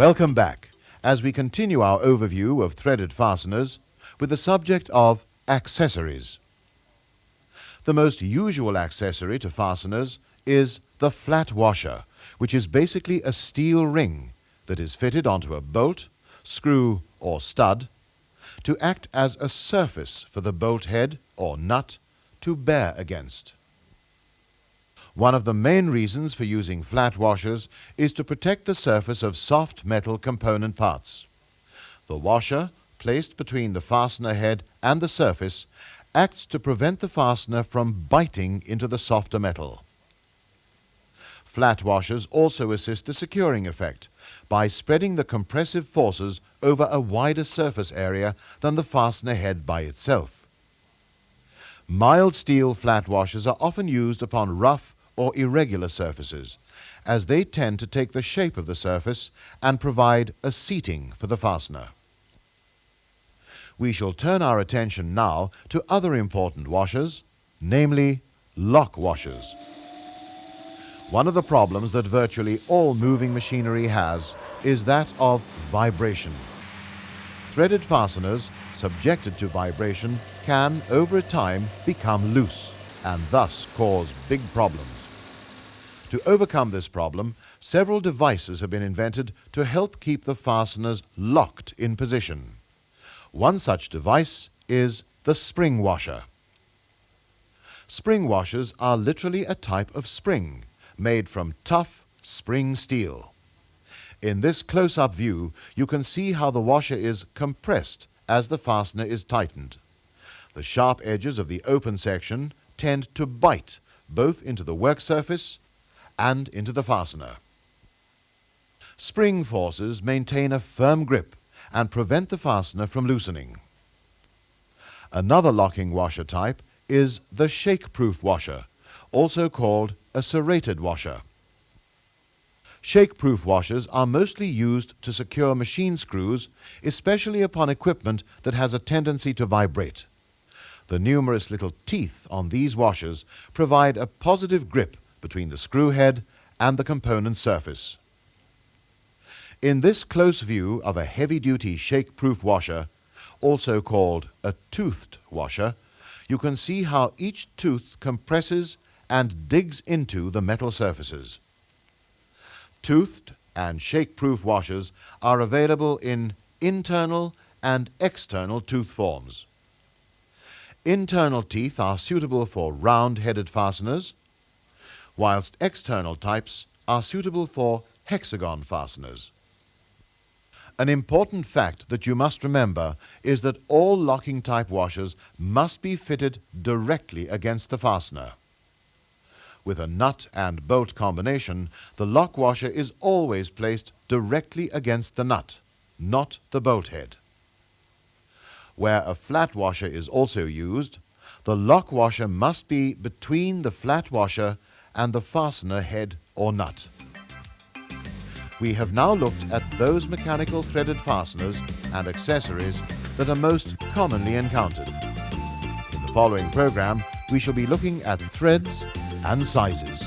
Welcome back as we continue our overview of threaded fasteners with the subject of accessories. The most usual accessory to fasteners is the flat washer, which is basically a steel ring that is fitted onto a bolt, screw or stud to act as a surface for the bolt head or nut to bear against. One of the main reasons for using flat washers is to protect the surface of soft metal component parts. The washer, placed between the fastener head and the surface, acts to prevent the fastener from biting into the softer metal. Flat washers also assist the securing effect by spreading the compressive forces over a wider surface area than the fastener head by itself. Mild steel flat washers are often used upon rough or irregular surfaces, as they tend to take the shape of the surface and provide a seating for the fastener. We shall turn our attention now to other important washers, namely lock washers. One of the problems that virtually all moving machinery has is that of vibration. Threaded fasteners subjected to vibration can, over time, become loose and thus cause big problems. To overcome this problem, several devices have been invented to help keep the fasteners locked in position. One such device is the spring washer. Spring washers are literally a type of spring made from tough spring steel. In this close-up view, you can see how the washer is compressed as the fastener is tightened. The sharp edges of the open section tend to bite both into the work surface and into the fastener. Spring forces maintain a firm grip and prevent the fastener from loosening. Another locking washer type is the shake-proof washer, also called a serrated washer. Shake-proof washers are mostly used to secure machine screws, especially upon equipment that has a tendency to vibrate. The numerous little teeth on these washers provide a positive grip between the screw head and the component surface. In this close view of a heavy-duty shake-proof washer, also called a toothed washer, you can see how each tooth compresses and digs into the metal surfaces. Toothed and shake-proof washers are available in internal and external tooth forms. Internal teeth are suitable for round-headed fasteners, whilst external types are suitable for hexagon fasteners. An important fact that you must remember is that all locking type washers must be fitted directly against the fastener. With a nut and bolt combination, the lock washer is always placed directly against the nut, not the bolt head. Where a flat washer is also used, the lock washer must be between the flat washer and the fastener head or nut. We have now looked at those mechanical threaded fasteners and accessories that are most commonly encountered. In the following program, we shall be looking at threads and sizes.